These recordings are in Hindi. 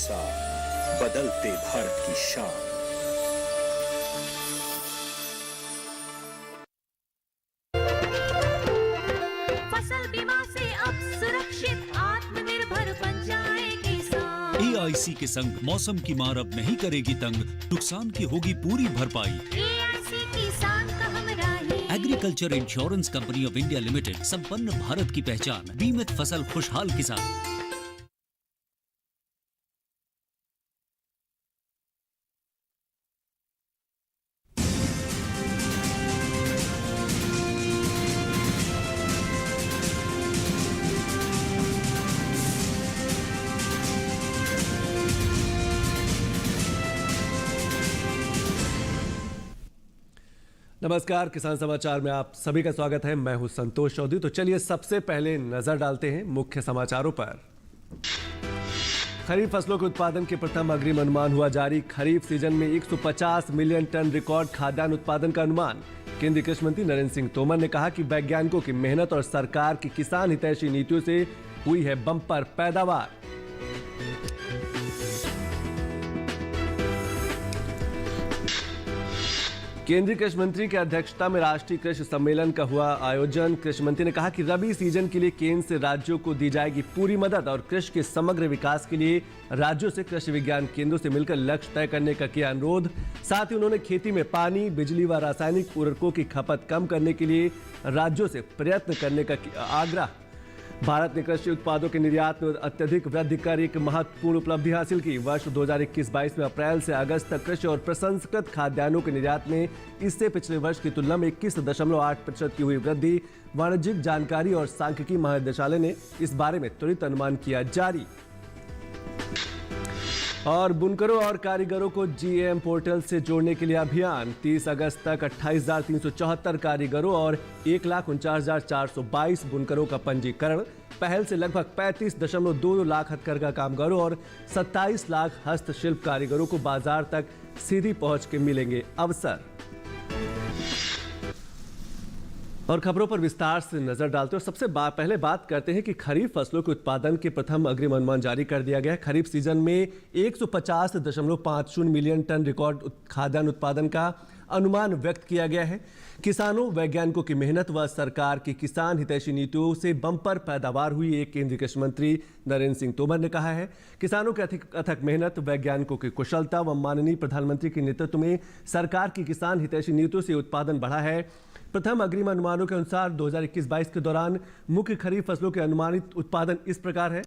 साथ बदलते भारत की शान। फसल बीमा से अब सुरक्षित आत्मनिर्भर बन जाए किसान। AIC के संग मौसम की मार अब नहीं करेगी तंग, नुकसान की होगी पूरी भरपाई। AIC किसान का हमराही। Agriculture insurance company of India limited, संपन्न भारत की पहचान, बीमित फसल खुशहाल किसान। नमस्कार, किसान समाचार में आप सभी का स्वागत है। मैं हूं संतोष चौधरी। तो चलिए सबसे पहले नजर डालते हैं मुख्य समाचारों पर। खरीफ फसलों के उत्पादन के प्रथम अग्रिम अनुमान हुआ जारी। खरीफ सीजन में 150 मिलियन टन रिकॉर्ड खाद्यान्न उत्पादन का अनुमान। केंद्रीय कृषि मंत्री नरेंद्र सिंह तोमर ने कहा कि वैज्ञानिकों की मेहनत और सरकार की किसान हितैषी नीतियों से हुई है बम्पर पैदावार। केंद्रीय कृषि मंत्री की अध्यक्षता में राष्ट्रीय कृषि सम्मेलन का हुआ आयोजन। कृषि मंत्री ने कहा कि रबी सीजन के लिए केंद्र से राज्यों को दी जाएगी पूरी मदद और कृषि के समग्र विकास के लिए राज्यों से कृषि विज्ञान केंद्रों से मिलकर लक्ष्य तय करने का किया अनुरोध। साथ ही उन्होंने खेती में पानी, बिजली व रासायनिक उर्वरकों की खपत कम करने के लिए राज्यों से प्रयत्न करने का आग्रह। भारत ने कृषि उत्पादों के निर्यात में अत्यधिक वृद्धि कर एक महत्वपूर्ण उपलब्धि हासिल की। वर्ष 2021-22 में अप्रैल से अगस्त तक कृषि और प्रसंस्कृत खाद्यान्नों के निर्यात में इससे पिछले वर्ष की तुलना में 21.8% की हुई वृद्धि। वाणिज्यिक जानकारी और सांख्यिकी महानिदेशालय ने इस बारे में त्वरित अनुमान किया जारी। और बुनकरों और कारीगरों को GAM पोर्टल से जोड़ने के लिए अभियान। 30 अगस्त तक 28,374 कारीगरों और 1,49,422 बुनकरों का पंजीकरण। पहल से लगभग 35.22 लाख हथकरघा कामगारों और 27 लाख हस्तशिल्प कारीगरों को बाजार तक सीधी पहुंच के मिलेंगे अवसर। और खबरों पर विस्तार से नजर डालते हैं और सबसे पहले बात करते हैं कि खरीफ फसलों के उत्पादन के प्रथम अग्रिम अनुमान जारी कर दिया गया है। खरीफ सीजन में 150.50 मिलियन टन रिकॉर्ड खाद्यान्न उत्पादन का अनुमान व्यक्त किया गया है। किसानों, वैज्ञानिकों की मेहनत व सरकार की किसान हितैषी नीतियों से बम्पर पैदावार हुई, एक केंद्रीय कृषि मंत्री नरेंद्र सिंह तोमर ने कहा है। किसानों की अथक मेहनत, वैज्ञानिकों की कुशलता व माननीय प्रधानमंत्री के नेतृत्व में सरकार की किसान हितैषी नीतियों से उत्पादन बढ़ा है। प्रथम अग्रिम अनुमानों के अनुसार 2021-22 के दौरान मुख्य खरीफ फसलों के अनुमानित उत्पादन इस प्रकार है।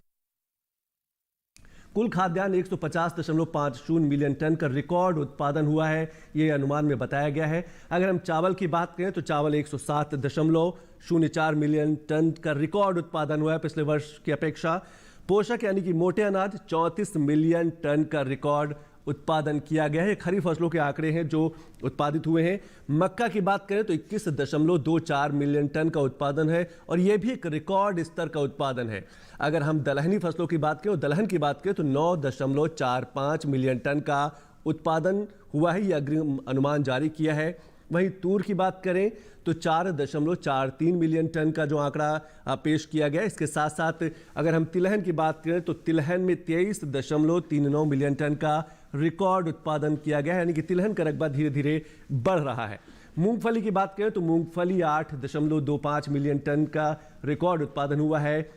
कुल खाद्यान्न 150.50 मिलियन टन का रिकॉर्ड उत्पादन हुआ है, ये अनुमान में बताया गया है। अगर हम चावल की बात करें तो चावल 107.04 मिलियन टन का रिकॉर्ड उत्पादन हुआ है पिछले वर्ष की अपेक्षा। पोषक यानी कि मोटे अनाज 34 मिलियन टन का रिकॉर्ड उत्पादन किया गया है। खरीफ फसलों के आंकड़े हैं जो उत्पादित हुए हैं। मक्का की बात करें तो 21.24 मिलियन टन का उत्पादन है और यह भी एक रिकॉर्ड स्तर का उत्पादन है। अगर हम दलहनी फसलों की बात करें, दलहन की बात करें तो 9.45 मिलियन टन का उत्पादन हुआ है, यह अग्रिम अनुमान जारी किया है। वहीं तूर की बात करें तो 4.43 मिलियन टन का जो आंकड़ा पेश किया गया। इसके साथ साथ अगर हम तिलहन की बात करें तो तिलहन में 23.39 मिलियन टन का रिकॉर्ड उत्पादन किया गया है, यानी कि तिलहन का रकबा धीरे धीरे बढ़ रहा है। मूंगफली की बात करें तो मूंगफली 8.25 मिलियन टन का रिकॉर्ड उत्पादन हुआ है।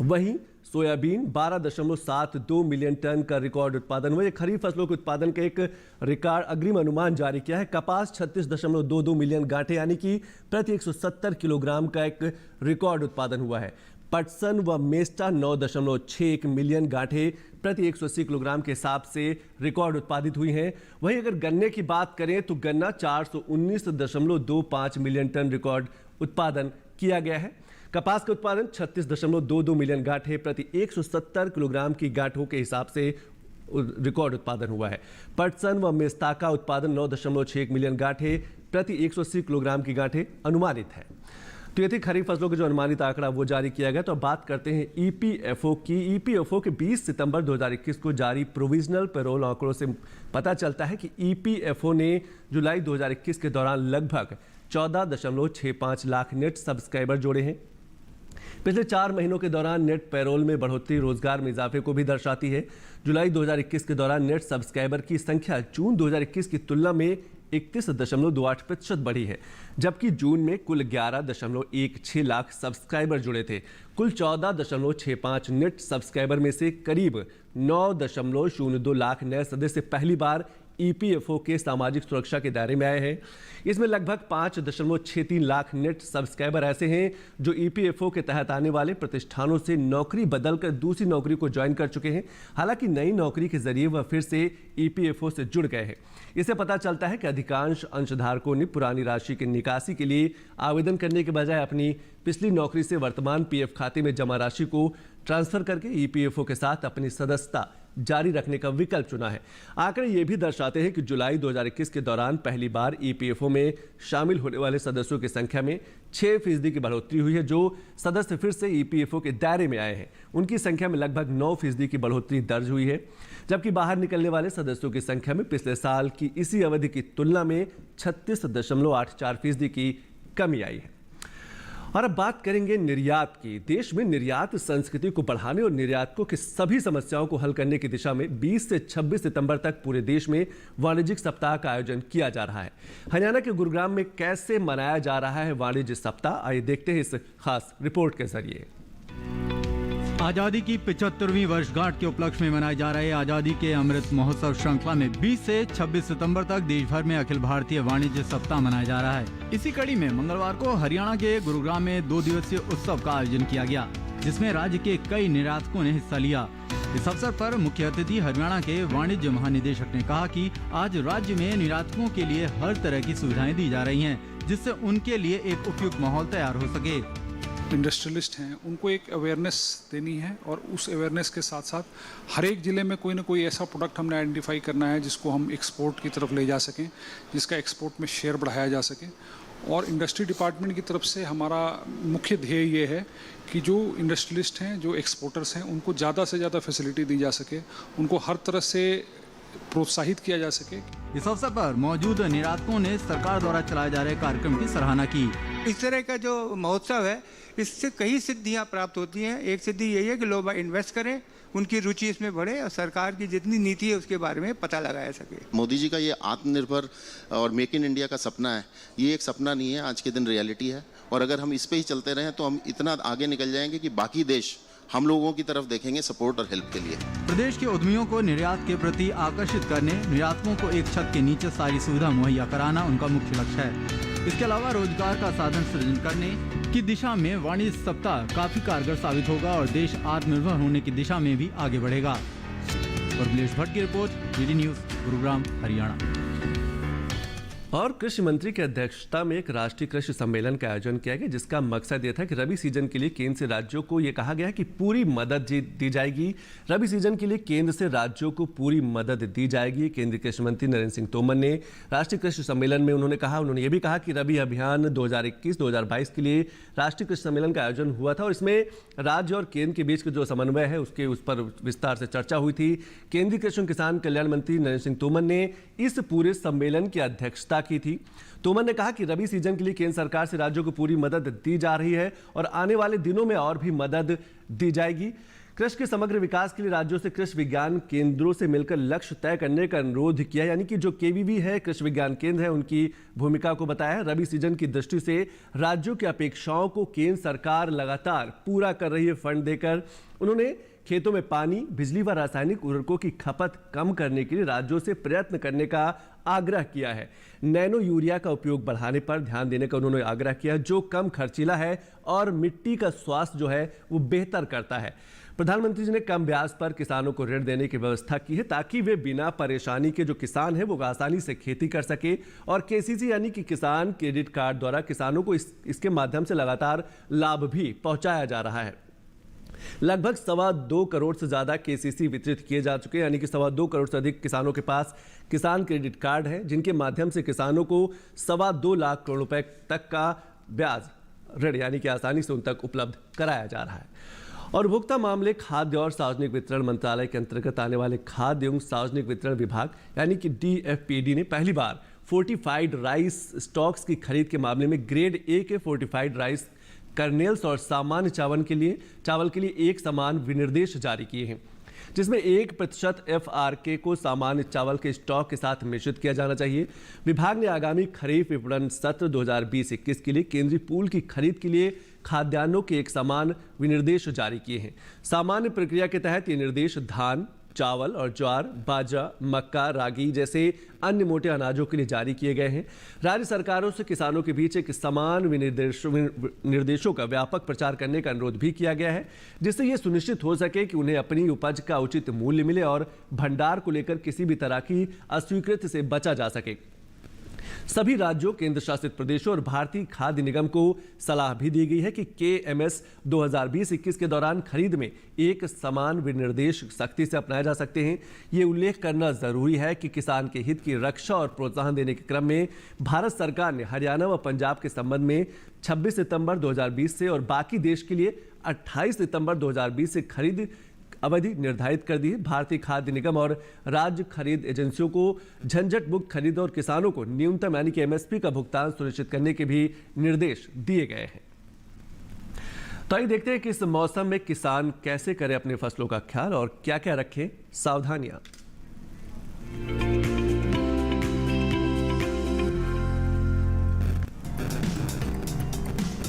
वहीं सोयाबीन 12.72 मिलियन टन का रिकॉर्ड उत्पादन हुआ। खरीफ फसलों के उत्पादन का एक रिकॉर्ड अग्रिम अनुमान जारी किया है। कपास 36.22 मिलियन गांठे यानी कि प्रति 170 किलोग्राम का एक रिकॉर्ड उत्पादन हुआ है। पटसन व मेस्टा 9.61 मिलियन गांठे प्रति 180 किलोग्राम के हिसाब से रिकॉर्ड उत्पादित हुई हैं। वहीं अगर गन्ने की बात करें तो गन्ना 419.25 मिलियन टन रिकॉर्ड उत्पादन किया गया है। कपास का उत्पादन 36.22 मिलियन गांठे प्रति 170 किलोग्राम की गांठों के हिसाब से रिकॉर्ड उत्पादन हुआ है। पटसन व मेस्ता का उत्पादन 9.61 मिलियन गांठे प्रति 180 किलोग्राम की गांठे अनुमानित है। तो ये थी खरीफ फसलों के जो अनुमानित आंकड़ा वो जारी किया गया। तो अब बात करते हैं EPFO की। EPFO के 20 सितंबर 2021 को जारी प्रोविजनल पेरोल आंकड़ों से पता चलता है कि EPFO ने जुलाई 2021 के दौरान लगभग 14.65 लाख नेट सब्सक्राइबर जोड़े हैं। पिछले 4 महीनों के दौरान नेट पैरोल में बढ़ोतरी रोजगार में इजाफे को भी दर्शाती है। जुलाई 2021 के दौरान नेट सब्सक्राइबर की संख्या जून 2021 की तुलना में 31.28% बढ़ी है, जबकि जून में कुल 11.16 लाख सब्सक्राइबर जुड़े थे। कुल 14.65 नेट सब्सक्राइबर में से करीब 9.02 लाख नए सदस्य पहली बार ईपीएफओ के सामाजिक सुरक्षा के दायरे में आए हैं। इसमें लगभग 5.63 लाख नेट सब्सक्राइबर ऐसे हैं जो ईपीएफओ के तहत आने वाले प्रतिष्ठानों से नौकरी बदलकर दूसरी नौकरी को ज्वाइन कर चुके हैं। हालांकि नई नौकरी के जरिए वह फिर से ईपीएफओ से जुड़ गए हैं। इससे पता चलता है कि अधिकांश अंशधारकों ने पुरानी राशि की निकासी के लिए आवेदन करने के बजाय अपनी पिछली नौकरी से वर्तमान पीएफ खाते में जमा राशि को ट्रांसफर करके ईपीएफओ के साथ अपनी सदस्यता जारी रखने का विकल्प चुना है। आंकड़े ये भी दर्शाते हैं कि जुलाई 2021 के दौरान पहली बार ईपीएफओ में शामिल होने वाले सदस्यों की संख्या में 6% की बढ़ोतरी हुई है। जो सदस्य फिर से ईपीएफओ के दायरे में आए हैं उनकी संख्या में लगभग 9% की बढ़ोतरी दर्ज हुई है, जबकि बाहर निकलने वाले सदस्यों की संख्या में पिछले साल की इसी अवधि की तुलना में 36.84% की कमी आई है। और अब बात करेंगे निर्यात की। देश में निर्यात संस्कृति को बढ़ाने और निर्यातकों की सभी समस्याओं को हल करने की दिशा में 20 से 26 सितंबर तक पूरे देश में वाणिज्यिक सप्ताह का आयोजन किया जा रहा है। हरियाणा के गुरुग्राम में कैसे मनाया जा रहा है वाणिज्य सप्ताह, आइए देखते हैं इस खास रिपोर्ट के जरिए। आजादी की 75वीं वर्षगांठ के उपलक्ष्य में मनाए जा रहे आजादी के अमृत महोत्सव श्रृंखला में 20 से 26 सितंबर तक देश भर में अखिल भारतीय वाणिज्य सप्ताह मनाया जा रहा है। इसी कड़ी में मंगलवार को हरियाणा के गुरुग्राम में 2 दिवसीय उत्सव का आयोजन किया गया, जिसमें राज्य के कई निर्यातकों ने हिस्सा लिया। इस अवसर पर मुख्य अतिथि हरियाणा के वाणिज्य महानिदेशक ने कहा कि आज राज्य में निर्यातकों के लिए हर तरह की सुविधाएं दी जा रही हैं, जिससे उनके लिए एक उपयुक्त माहौल तैयार हो सके। इंडस्ट्रियलिस्ट हैं उनको एक अवेयरनेस देनी है और उस अवेयरनेस के साथ साथ हर एक ज़िले में कोई ना कोई ऐसा प्रोडक्ट हमने आइडेंटिफाई करना है जिसको हम एक्सपोर्ट की तरफ ले जा सकें, जिसका एक्सपोर्ट में शेयर बढ़ाया जा सके। और इंडस्ट्री डिपार्टमेंट की तरफ से हमारा मुख्य ध्येय ये है कि जो इंडस्ट्रियलिस्ट हैं, जो एक्सपोर्टर्स हैं, उनको ज़्यादा से ज़्यादा फैसिलिटी दी जा सके, उनको हर तरह से प्रोत्साहित किया जा सके। इस अवसर पर मौजूद निर्यातकों ने सरकार द्वारा चलाए जा रहे कार्यक्रम की सराहना की। इस तरह का जो महोत्सव है इससे कई सिद्धियां प्राप्त होती हैं। एक सिद्धि यही है कि लोग इन्वेस्ट करें, उनकी रुचि इसमें बढ़े और सरकार की जितनी नीति है उसके बारे में पता लगाया सके। मोदी जी का ये आत्मनिर्भर और मेक इन इंडिया का सपना है, ये एक सपना नहीं है, आज के दिन रियलिटी है। और अगर हम इस पे ही चलते रहें तो हम इतना आगे निकल जाएंगे कि बाकी देश हम लोगों की तरफ देखेंगे सपोर्ट और हेल्प के लिए। प्रदेश के उद्यमियों को निर्यात के प्रति आकर्षित करने, निर्यातकों को एक छत के नीचे सारी सुविधा मुहैया कराना उनका मुख्य लक्ष्य है। इसके अलावा रोजगार का साधन सृजन करने की दिशा में वाणिज्य सप्ताह काफी कारगर साबित होगा और देश आत्मनिर्भर होने की दिशा में भी आगे बढ़ेगा। परमलेश भट्ट की report, DD news, Gurugram, Haryana. और कृषि मंत्री की अध्यक्षता में एक राष्ट्रीय कृषि सम्मेलन का आयोजन किया गया, जिसका मकसद यह था कि रबी सीजन के लिए केंद्र से राज्यों को यह कहा गया कि पूरी मदद दी जाएगी। रबी सीजन के लिए केंद्र से राज्यों को पूरी मदद दी जाएगी। केंद्रीय कृषि मंत्री नरेंद्र सिंह तोमर ने राष्ट्रीय कृषि सम्मेलन में उन्होंने यह भी कहा कि रबी अभियान 2021-2022 के लिए राष्ट्रीय कृषि सम्मेलन का आयोजन हुआ था और इसमें राज्य और केंद्र के बीच का जो समन्वय है उस पर विस्तार से चर्चा हुई थी। केंद्रीय कृषि किसान कल्याण मंत्री नरेंद्र सिंह तोमर ने इस पूरे सम्मेलन की अध्यक्षता की थी। तोमर ने कहा कि रबी सीजन के लिए केंद्र सरकार से राज्यों को पूरी मदद दी जा रही है और आने वाले दिनों में और भी मदद दी जाएगी। कृषि के समग्र विकास के लिए राज्यों से कृषि विज्ञान केंद्रों से मिलकर लक्ष्य तय करने का अनुरोध किया, यानी कि जो केवीवी है, कृषि विज्ञान केंद्र है, उनकी भूमिका को बताया। रबी सीजन की दृष्टि से राज्यों की अपेक्षाओं को केंद्र सरकार लगातार पूरा कर रही है फंड देकर। उन्होंने खेतों में पानी, बिजली व रासायनिक उर्वरकों की खपत कम करने के लिए राज्यों से प्रयत्न करने का आग्रह किया है। नैनो यूरिया का उपयोग बढ़ाने पर ध्यान देने का उन्होंने आग्रह किया, जो कम खर्चीला है और मिट्टी का स्वास्थ्य जो है वो बेहतर करता है। प्रधानमंत्री जी ने कम ब्याज पर किसानों को ऋण देने की व्यवस्था की है ताकि वे बिना परेशानी के जो किसान है वो आसानी से खेती कर सके। और केसीसी यानी कि किसान क्रेडिट कार्ड द्वारा किसानों को इसके माध्यम से लगातार लाभ भी पहुंचाया जा रहा है। लगभग 2.25 करोड़ से ज्यादा केसीसी वितरित किए जा चुके हैं, यानी कि 2.25 करोड़ से अधिक किसानों के पास किसान क्रेडिट कार्ड है, जिनके माध्यम से किसानों को 2.25 लाख करोड़ रुपए तक का ब्याज ऋण यानी कि आसानी से उन तक उपलब्ध कराया जा रहा है। और उपभोक्ता मामले, खाद्य और सार्वजनिक वितरण मंत्रालय के अंतर्गत आने वाले खाद्य एवं सार्वजनिक वितरण विभाग यानी कि DFPD ने पहली बार फोर्टिफाइड राइस स्टॉक्स की खरीद के मामले में ग्रेड ए के फोर्टिफाइड राइस कर्नेल्स और सामान्य चावल के लिए एक समान विनिर्देश जारी किए हैं, जिसमें 1% FRK को सामान्य चावल के स्टॉक के साथ मिश्रित किया जाना चाहिए। विभाग ने आगामी खरीफ विपणन सत्र 2020-21 के लिए केंद्रीय पूल की खरीद के लिए खाद्यान्नों के एक समान विनिर्देश जारी किए हैं। सामान्य प्रक्रिया के तहत ये निर्देश धान, चावल और ज्वार, बाजरा, मक्का, रागी जैसे अन्य मोटे अनाजों के लिए जारी किए गए हैं। राज्य सरकारों से किसानों के बीच एक समान निर्देशों का व्यापक प्रचार करने का अनुरोध भी किया गया है, जिससे ये सुनिश्चित हो सके कि उन्हें अपनी उपज का उचित मूल्य मिले और भंडार को लेकर किसी भी तरह की अस्वीकृति से बचा जा सके। सभी राज्यों, केंद्र शासित प्रदेशों और भारतीय खाद्य निगम को सलाह भी दी गई है कि KMS 2020-21 के दौरान खरीद में एक समान विनिर्देश सख्ती से अपनाए जा सकते हैं। ये उल्लेख करना जरूरी है कि किसान के हित की रक्षा और प्रोत्साहन देने के क्रम में भारत सरकार ने हरियाणा व पंजाब के संबंध में 26 सितंबर 2020 से और बाकी देश के लिए 28 सितंबर 2020 से खरीद अवधि निर्धारित कर दी है। भारतीय खाद्य निगम और राज्य खरीद एजेंसियों को झंझट मुक्त खरीद और किसानों को न्यूनतम यानी कि MSP का भुगतान सुनिश्चित करने के भी निर्देश दिए गए हैं। तो आइए देखते हैं कि इस मौसम में किसान कैसे करें अपने फसलों का ख्याल और क्या क्या रखें सावधानियां।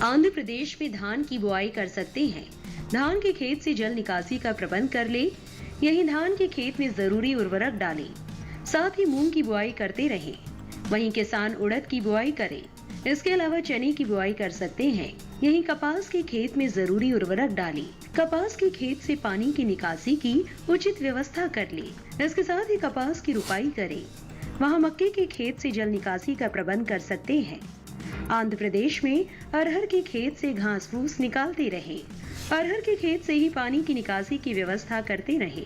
आंध्र प्रदेश में धान की बुआई कर सकते हैं। धान के खेत से जल निकासी का प्रबंध कर ले। यही धान के खेत में जरूरी उर्वरक डालें। साथ ही मूंग की बुआई करते रहें। वहीं किसान उड़द की बुआई करें। इसके अलावा चने की बुआई कर सकते हैं। यही कपास के खेत में जरूरी उर्वरक डालें। कपास के खेत से पानी की निकासी की उचित व्यवस्था कर ले। इसके साथ ही कपास की रुपाई करें। वहाँ मक्के के खेत से जल निकासी का प्रबंध कर सकते हैं। आंध्र प्रदेश में अरहर के खेत से घास फूस निकालते रहें। अरहर के खेत से ही पानी की निकासी की व्यवस्था करते रहें।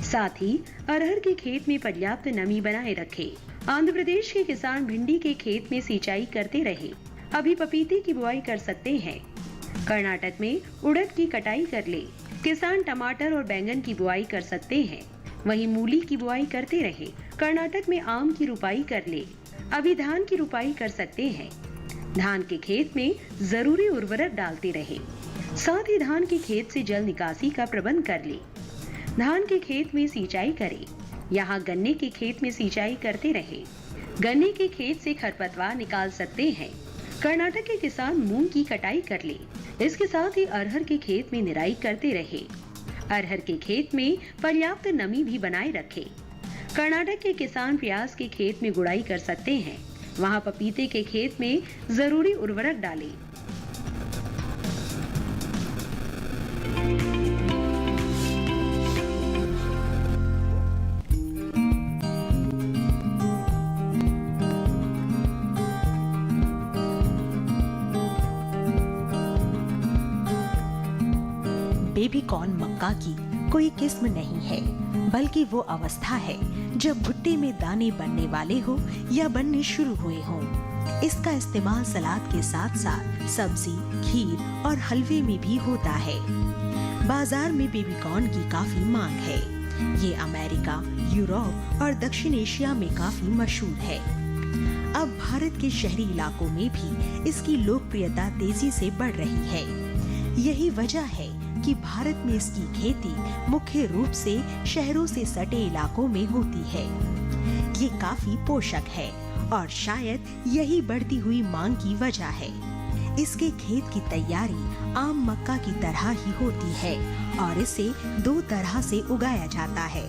साथ ही अरहर के खेत में पर्याप्त नमी बनाए रखें। आंध्र प्रदेश के किसान भिंडी के खेत में सिंचाई करते रहे। अभी पपीते की बुआई कर सकते हैं। कर्नाटक में उड़द की कटाई कर ले। किसान टमाटर और बैंगन की बुआई कर सकते हैं। वहीं मूली की बुआई करते रहे। कर्नाटक में आम की रुपाई कर ले। अभी धान की रुपाई कर सकते हैं। धान के खेत में जरूरी उर्वरक डालते रहे। साथ ही धान के खेत से जल निकासी का प्रबंध कर ले। धान के खेत में सिंचाई करें। यहाँ गन्ने के खेत में सिंचाई करते रहे। गन्ने के खेत से खरपतवार निकाल सकते हैं। कर्नाटक के किसान मूंग की कटाई कर ले। इसके साथ ही अरहर के खेत में निराई करते रहे। अरहर के खेत में पर्याप्त नमी भी बनाए रखे। कर्नाटक के किसान प्याज के खेत में गुड़ाई कर सकते हैं। वहाँ पपीते के खेत में जरूरी उर्वरक डालें। बेबी कॉर्न मक्का की कोई किस्म नहीं है, बल्कि वो अवस्था है जब भुट्टे में दाने बनने वाले हो या बनने शुरू हुए हों। इसका इस्तेमाल सलाद के साथ साथ सब्जी, खीर और हलवे में भी होता है। बाजार में बेबी कॉर्न की काफी मांग है। ये अमेरिका, यूरोप और दक्षिण एशिया में काफी मशहूर है। अब भारत के शहरी इलाकों में भी इसकी लोकप्रियता तेजी से बढ़ रही है। यही वजह है कि भारत में इसकी खेती मुख्य रूप से शहरों से सटे इलाकों में होती है। ये काफी पोषक है और शायद यही बढ़ती हुई मांग की वजह है। इसके खेत की तैयारी आम मक्का की तरह ही होती है और इसे दो तरह से उगाया जाता है।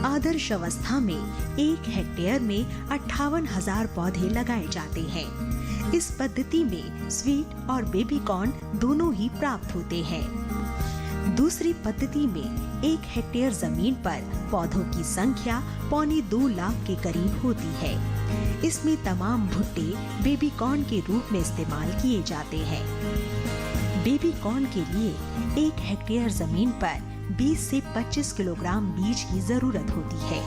आदर्श अवस्था में 1 हेक्टेयर में 58,000 पौधे लगाए जाते हैं। इस पद्धति में स्वीट और बेबी कॉर्न दोनों ही प्राप्त होते हैं। दूसरी पद्धति में 1 हेक्टेयर जमीन पर पौधों की संख्या 2.25 लाख के करीब होती है। इसमें तमाम भुट्टे बेबी कॉर्न के रूप में इस्तेमाल किए जाते हैं। बेबी कॉर्न के लिए 1 हेक्टेयर जमीन पर 20 से 25 किलोग्राम बीज की जरूरत होती है।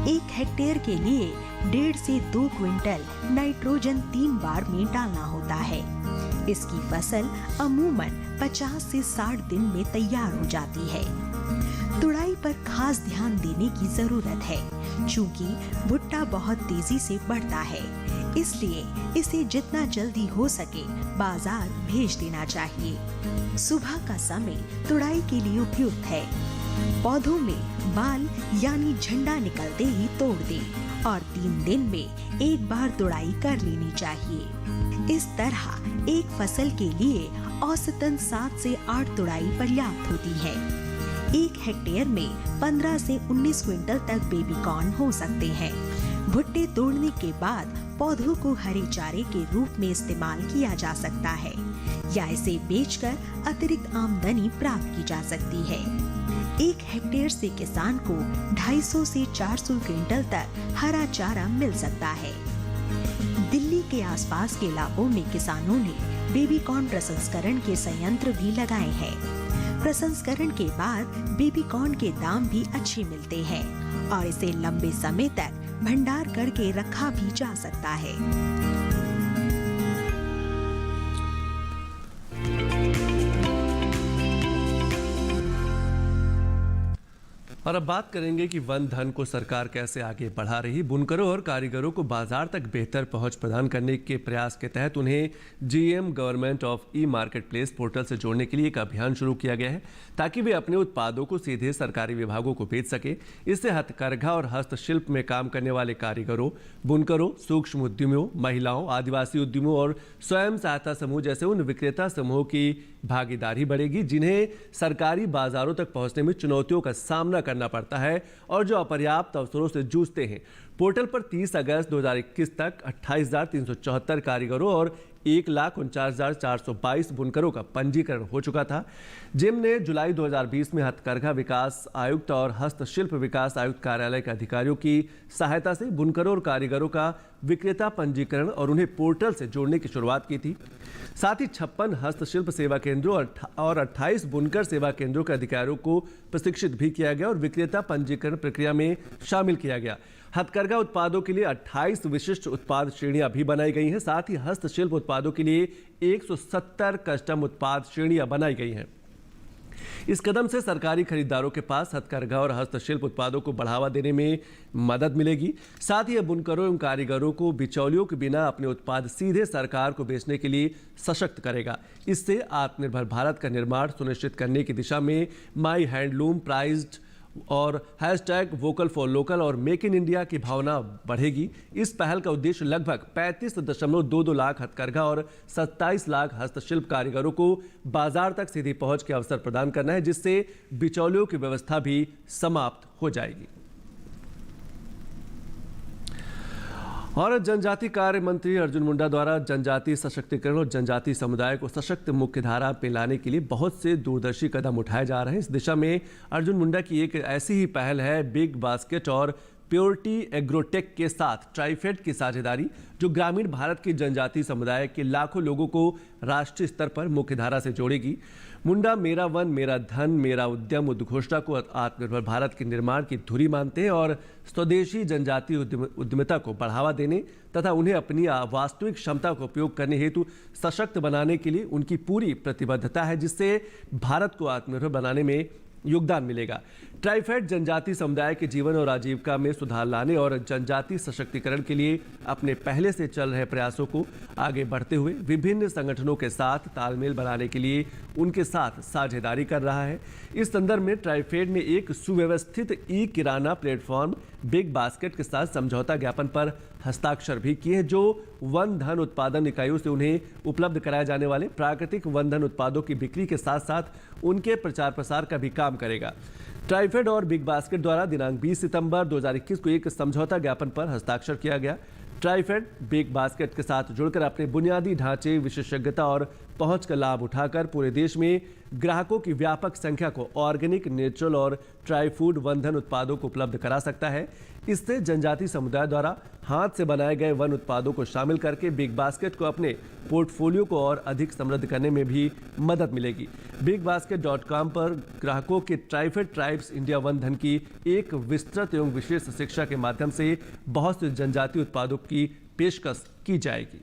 1 हेक्टेयर के लिए 1.5 से 2 क्विंटल नाइट्रोजन 3 बार में डालना होता है। इसकी फसल अमूमन 50 से 60 दिन में तैयार हो जाती है। तुड़ाई पर खास ध्यान देने की जरूरत है, चूँकि भुट्टा बहुत तेजी से बढ़ता है, इसलिए इसे जितना जल्दी हो सके बाजार भेज देना चाहिए। सुबह का समय तुड़ाई के लिए उपयुक्त है। पौधों में बाल यानी झंडा निकलते ही तोड़ दें और 3 दिन में एक बार तुड़ाई कर लेनी चाहिए। इस तरह एक फसल के लिए औसतन 7 से 8 तुड़ाई पर्याप्त होती है। 1 हेक्टेयर में 15 से 19 क्विंटल तक बेबी कॉर्न हो सकते हैं। भुट्टे तोड़ने के बाद पौधों को हरे चारे के रूप में इस्तेमाल किया जा सकता है या इसे बेचकर अतिरिक्त आमदनी प्राप्त की जा सकती है। 1 हेक्टेयर से किसान को 250 से 400 क्विंटल तक हरा चारा मिल सकता है। दिल्ली के आसपास के इलाकों में किसानों ने बेबी कॉर्न प्रसंस्करण के संयंत्र भी लगाए हैं। प्रसंस्करण के बाद बेबी कॉर्न के दाम भी अच्छे मिलते हैं और इसे लंबे समय तक भंडार करके रखा भी जा सकता है। और अब बात करेंगे कि वन धन को सरकार कैसे आगे बढ़ा रही। बुनकरों और कारीगरों को बाजार तक बेहतर पहुंच प्रदान करने के प्रयास के तहत उन्हें GM government of E market place portal से जोड़ने के लिए एक अभियान शुरू किया गया है ताकि वे अपने उत्पादों को सीधे सरकारी विभागों को बेच सके। इससे हथकरघा और हस्तशिल्प में काम करने वाले कारीगरों, बुनकरों, सूक्ष्म उद्यमियों, महिलाओं, आदिवासी उद्यमियों और स्वयं सहायता समूह जैसे उन विक्रेता समूहों की भागीदारी बढ़ेगी जिन्हें सरकारी बाजारों तक पहुंचने में चुनौतियों का सामना करना पड़ता है और जो अपर्याप्त अवसरों से जूझते हैं। पोर्टल पर 30 अगस्त 2021 तक 28,374 कारीगरों और 1,49,422 बुनकरों का पंजीकरण हो चुका था। जिम ने जुलाई 2020 में हथकरघा विकास आयुक्त और हस्तशिल्प विकास आयुक्त कार्यालय के अधिकारियों की सहायता से बुनकरों और कारीगरों का विक्रेता पंजीकरण और उन्हें पोर्टल से जोड़ने की शुरुआत की थी। साथ ही 56 हस्तशिल्प सेवा केंद्रों और 28 बुनकर सेवा केंद्रों के अधिकारियों को प्रशिक्षित भी किया गया और विक्रेता पंजीकरण प्रक्रिया में शामिल किया गया। हथकरघा उत्पादों के लिए 28 विशिष्ट उत्पाद श्रेणियां भी बनाई गई हैं। साथ ही हस्तशिल्प उत्पादों के लिए 170 कस्टम उत्पाद श्रेणियां बनाई गई हैं। इस कदम से सरकारी खरीदारों के पास हथकरघा और हस्तशिल्प उत्पादों को बढ़ावा देने में मदद मिलेगी। साथ ही यह बुनकरों एवं कारीगरों को बिचौलियों के बिना अपने उत्पाद सीधे सरकार को बेचने के लिए सशक्त करेगा। इससे आत्मनिर्भर भारत का निर्माण सुनिश्चित करने की दिशा में माई हैंडलूम प्राइज्ड और #वोकल फॉर लोकल और मेक इन इंडिया की भावना बढ़ेगी। इस पहल का उद्देश्य लगभग 35.22 लाख हथकरघा और 27 लाख हस्तशिल्प कारीगरों को बाजार तक सीधी पहुंच के अवसर प्रदान करना है, जिससे बिचौलियों की व्यवस्था भी समाप्त हो जाएगी। और जनजाति कार्य मंत्री अर्जुन मुंडा द्वारा जनजाति सशक्तिकरण और जनजाति समुदाय को सशक्त मुख्यधारा में लाने के लिए बहुत से दूरदर्शी कदम उठाए जा रहे हैं। इस दिशा में अर्जुन मुंडा की एक ऐसी ही पहल है बिग बास्केट और प्योरिटी एग्रोटेक के साथ ट्राइफेड की साझेदारी, जो ग्रामीण भारत के जनजाति समुदाय के लाखों लोगों को राष्ट्रीय स्तर पर मुख्यधारा से जोड़ेगी। मुंडा मेरा वन मेरा धन मेरा उद्यम उद्घोषणा को आत्मनिर्भर भारत के निर्माण की धुरी मानते हैं और स्वदेशी जनजाति उद्यमिता को बढ़ावा देने तथा उन्हें अपनी वास्तविक क्षमता का उपयोग करने हेतु सशक्त बनाने के लिए उनकी पूरी प्रतिबद्धता है, जिससे भारत को आत्मनिर्भर बनाने में योगदान मिलेगा। ट्राइफेड जनजाति समुदाय के जीवन और आजीविका में सुधार लाने और जनजाति सशक्तिकरण के लिए अपने पहले से चल रहे प्रयासों को आगे बढ़ते हुए विभिन्न संगठनों के साथ तालमेल बनाने के लिए उनके साथ साझेदारी कर रहा है। इस संदर्भ में ट्राइफेड ने एक सुव्यवस्थित ई किराना प्लेटफॉर्म बिग बास्केट के साथ समझौता ज्ञापन पर हस्ताक्षर भी किए हैं, जो वन धन उत्पादन इकाइयों से उन्हें उपलब्ध कराए जाने वाले प्राकृतिक वन धन उत्पादों की बिक्री के साथ साथ उनके प्रचार प्रसार का भी काम करेगा। ट्राइफेड और बिग बास्केट द्वारा दिनांक 20 सितंबर 2021 को एक समझौता ज्ञापन पर हस्ताक्षर किया गया। ट्राइफेड बिग बास्केट के साथ जुड़कर अपने बुनियादी ढांचे, विशेषज्ञता और पहुंच का लाभ उठाकर पूरे देश में ग्राहकों की व्यापक संख्या को ऑर्गेनिक, नेचुरल और ट्राई फूड वन धन उत्पादों को उपलब्ध करा सकता है। इससे जनजाति समुदाय द्वारा हाथ से बनाए गए वन उत्पादों को शामिल करके बिग बास्केट को अपने पोर्टफोलियो को और अधिक समृद्ध करने में भी मदद मिलेगी। bigbasket.com पर ग्राहकों के ट्राइफेड ट्राइब्स इंडिया वन धन की एक विस्तृत एवं विशेष शिक्षा के माध्यम से बहुत से जनजाति उत्पादों की पेशकश की जाएगी।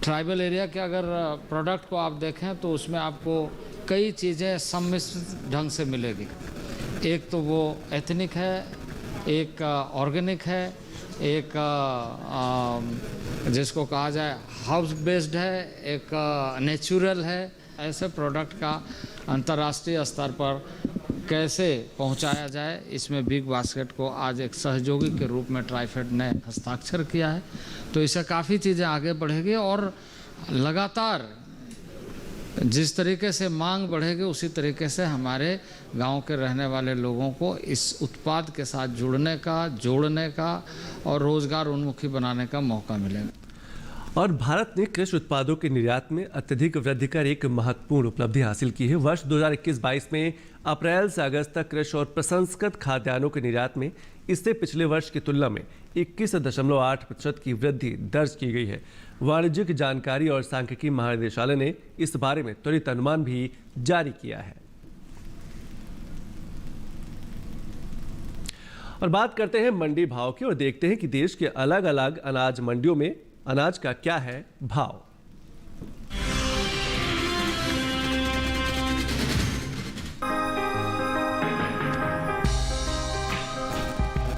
ट्राइबल एरिया के अगर प्रोडक्ट को आप देखें तो उसमें आपको कई चीज़ें सम्मिश्रित ढंग से मिलेगी। एक तो वो एथनिक है, एक ऑर्गेनिक है एक जिसको कहा जाए हाउस बेस्ड है, एक नेचुरल है। ऐसे प्रोडक्ट का अंतर्राष्ट्रीय स्तर पर कैसे पहुंचाया जाए, इसमें बिग बास्केट को आज एक सहयोगी के रूप में ट्राइफेड ने हस्ताक्षर किया है। तो इससे काफ़ी चीज़ें आगे बढ़ेगी और लगातार जिस तरीके से मांग बढ़ेगी उसी तरीके से हमारे गांव के रहने वाले लोगों को इस उत्पाद के साथ जुड़ने का, जोड़ने का और रोजगार उन्मुखी बनाने का मौका मिलेगा। और भारत ने कृषि उत्पादों के निर्यात में अत्यधिक वृद्धि कर एक महत्वपूर्ण उपलब्धि हासिल की है। वर्ष 2021-22 में अप्रैल से अगस्त तक कृषि और प्रसंस्कृत खाद्यान्नों के निर्यात में इससे पिछले वर्ष की तुलना में 21.8% की वृद्धि दर्ज की गई है। वाणिज्यिक जानकारी और सांख्यिकी महानिदेशालय ने इस बारे में त्वरित अनुमान भी जारी किया है। और बात करते हैं मंडी भाव की और देखते हैं कि देश के अलग अलग अनाज मंडियों में अनाज का क्या है भाव।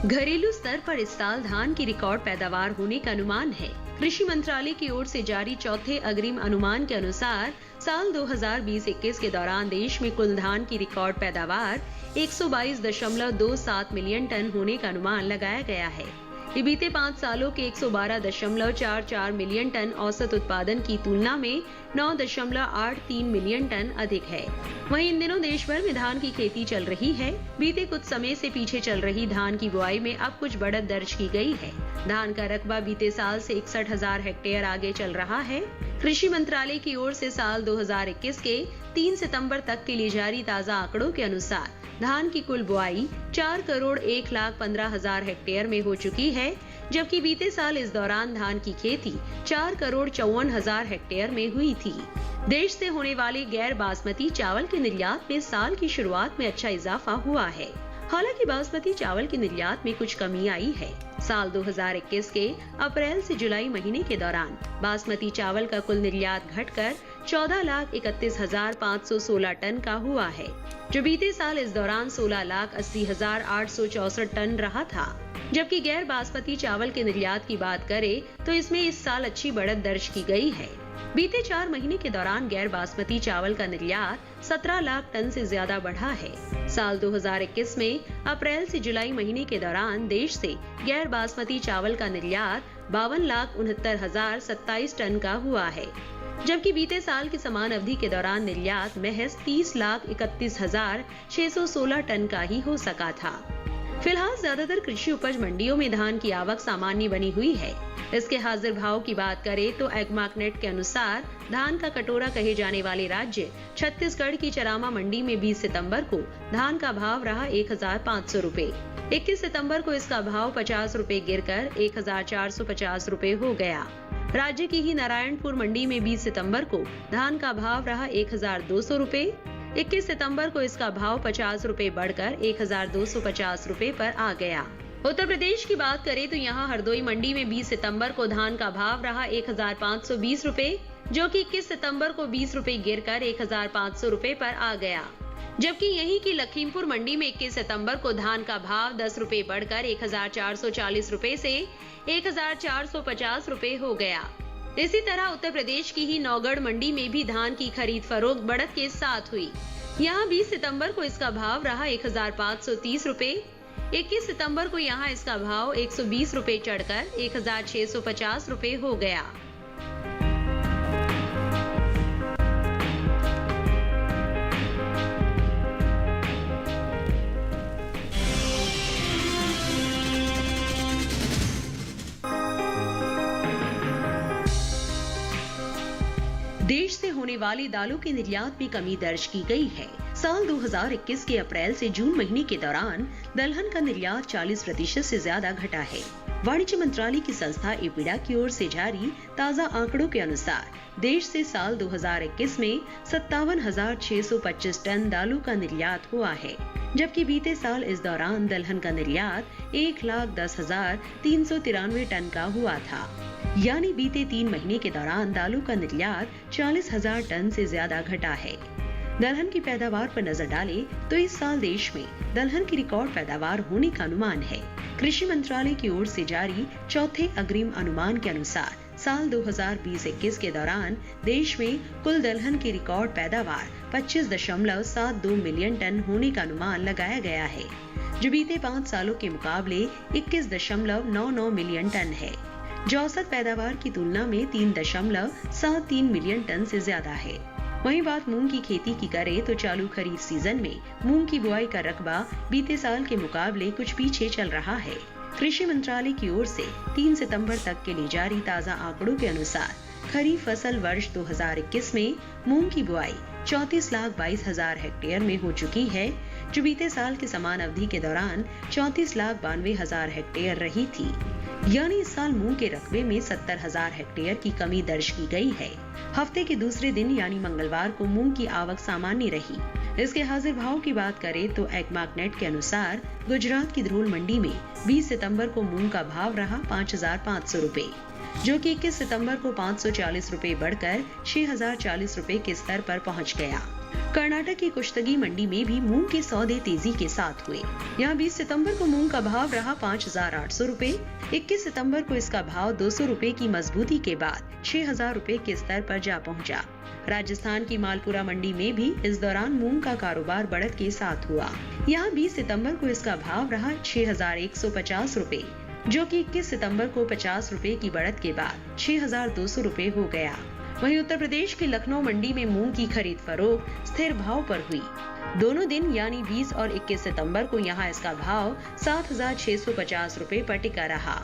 घरेलू स्तर पर इस साल धान की रिकॉर्ड पैदावार होने का अनुमान है। कृषि मंत्रालय की ओर से जारी चौथे अग्रिम अनुमान के अनुसार साल 2020-21 के दौरान देश में कुल धान की रिकॉर्ड पैदावार 122.27 मिलियन टन होने का अनुमान लगाया गया है। ये बीते 5 सालों के 112.44 मिलियन टन औसत उत्पादन की तुलना में 9.83 मिलियन टन अधिक है। वहीं इन दिनों देश भर में धान की खेती चल रही है। बीते कुछ समय से पीछे चल रही धान की बुआई में अब कुछ बढ़त दर्ज की गई है। धान का रकबा बीते साल से 61,000 हेक्टेयर आगे चल रहा है। कृषि मंत्रालय की ओर से साल 2021 के 3 सितंबर तक के लिए जारी ताजा आंकड़ों के अनुसार धान की कुल बुआई 4,01,15,000 हेक्टेयर में हो चुकी है, जबकि बीते साल इस दौरान धान की खेती 4,54,000 हेक्टेयर में हुई थी। देश से होने वाले गैर बासमती चावल के निर्यात में साल की शुरुआत में अच्छा इजाफा हुआ है। हालांकि बासमती चावल के निर्यात में कुछ कमी आई है। साल 2021 के अप्रैल से जुलाई महीने के दौरान बासमती चावल का कुल निर्यात घटकर 14,31,516 टन का हुआ है, जो बीते साल इस दौरान 16,80,864 टन रहा था। जबकि गैर बासमती चावल के निर्यात की बात करें तो इसमें इस साल अच्छी बढ़त दर्ज की गई है। बीते 4 महीने के दौरान गैर बासमती चावल का निर्यात 17 लाख टन से ज्यादा बढ़ा है। साल 2021 में अप्रैल से जुलाई महीने के दौरान देश से गैर बासमती चावल का निर्यात 52,69,027 टन का हुआ है, जबकि बीते साल की समान अवधि के दौरान निर्यात महज 30,31,616 टन का ही हो सका था। फिलहाल ज्यादातर कृषि उपज मंडियों में धान की आवक सामान्य बनी हुई है। इसके हाजिर भाव की बात करें तो एग्मार्कनेट के अनुसार धान का कटोरा कहे जाने वाले राज्य छत्तीसगढ़ की चरामा मंडी में 20 सितंबर को धान का भाव रहा 1,500 रुपए। 21 सितंबर को इसका भाव 50 रुपए गिरकर 1,450 रुपए हो गया। राज्य की ही नारायणपुर मंडी में 20 सितंबर को धान का भाव रहा 1,200 रुपए। 21 सितंबर को इसका भाव 50 रुपए बढ़कर 1,250 रुपए पर आ गया। उत्तर प्रदेश की बात करें तो यहाँ हरदोई मंडी में 20 सितंबर को धान का भाव रहा 1,520 रुपए, जो कि 21 सितंबर को 20 रुपए गिरकर 1,500 रुपए पर आ गया। जबकि यहीं की लखीमपुर मंडी में 21 सितंबर को धान का भाव 10 रुपए बढ़कर 1,440 रुपए से 1,450 रुपए हो गया। इसी तरह उत्तर प्रदेश की ही नौगढ़ मंडी में भी धान की खरीद फरोख्त बढ़त के साथ हुई। यहाँ 20 सितंबर को इसका भाव रहा 1,530 रुपए। 21 सितंबर को यहाँ इसका भाव 120 रुपए चढ़कर 1,650 रुपए हो गया। देश से होने वाली दालों के निर्यात में कमी दर्ज की गई है। साल 2021 के अप्रैल से जून महीने के दौरान दलहन का निर्यात 40% से ज्यादा घटा है। वाणिज्य मंत्रालय की संस्था एपीडा की ओर से जारी ताजा आंकड़ों के अनुसार देश से साल 2021 में 57,625 टन दालों का निर्यात हुआ है, जबकि बीते साल इस दौरान दलहन का निर्यात 1,10,393 टन का हुआ था। यानी बीते 3 महीने के दौरान दालों का निर्यात 40,000 टन से ज्यादा घटा है। दलहन की पैदावार पर नजर डालें तो इस साल देश में दलहन की रिकॉर्ड पैदावार होने का अनुमान है। कृषि मंत्रालय की ओर से जारी चौथे अग्रिम अनुमान के अनुसार साल 2020-21 के दौरान देश में कुल दलहन की रिकॉर्ड पैदावार 25.72 मिलियन टन होने का अनुमान लगाया गया है, जो बीते 5 सालों के मुकाबले 21.99 मिलियन टन है, जो औसत पैदावार की तुलना में 3.73 मिलियन टन से ज्यादा है। वहीं बात मूंग की खेती की करें तो चालू खरीफ सीजन में मूंग की बुआई का रकबा बीते साल के मुकाबले कुछ पीछे चल रहा है। कृषि मंत्रालय की ओर से 3 सितंबर तक के लिए जारी ताजा आंकड़ों के अनुसार खरीफ फसल वर्ष 2021 में मूंग की बुआई 34,22,000 हेक्टेयर में हो चुकी है, जो बीते साल के समान अवधि के दौरान 34,92,000 हेक्टेयर रही थी। यानी इस साल मूंग के रकबे में 70,000 हेक्टेयर की कमी दर्ज की गई है। हफ्ते के दूसरे दिन यानी मंगलवार को मूंग की आवक सामान्य रही। इसके हाजिर भाव की बात करें तो एग्मार्कनेट के अनुसार गुजरात की धरोल मंडी में 20 सितंबर को मूंग का भाव रहा 5,500 रुपए, जो कि 21 सितंबर को 540 रुपए बढ़कर 6,040 रुपए के स्तर पर पहुंच गया। कर्नाटक की कुश्तगी मंडी में भी मूंग के सौदे तेजी के साथ हुए। यहाँ 20 सितंबर को मूंग का भाव रहा 5,800 रुपए, 21 सितंबर को इसका भाव 200 रुपए की मजबूती के बाद 6,000 रुपए के स्तर पर जा पहुंचा। राजस्थान की मालपुरा मंडी में भी इस दौरान मूंग का कारोबार बढ़त के साथ हुआ। यहाँ 20 सितंबर को इसका भाव रहा 6,150 रुपए, जो कि 21 सितंबर को 50 रुपए की बढ़त के बाद 6,200 रुपए हो गया। वहीं उत्तर प्रदेश की लखनऊ मंडी में मूंग की खरीद फरोख्त स्थिर भाव पर हुई। दोनों दिन यानी 20 और 21 सितंबर को यहां इसका भाव 7,650 रुपए पर टिका रहा।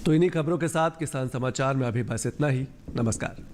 तो इन्हीं खबरों के साथ किसान समाचार में अभी बस इतना ही। नमस्कार।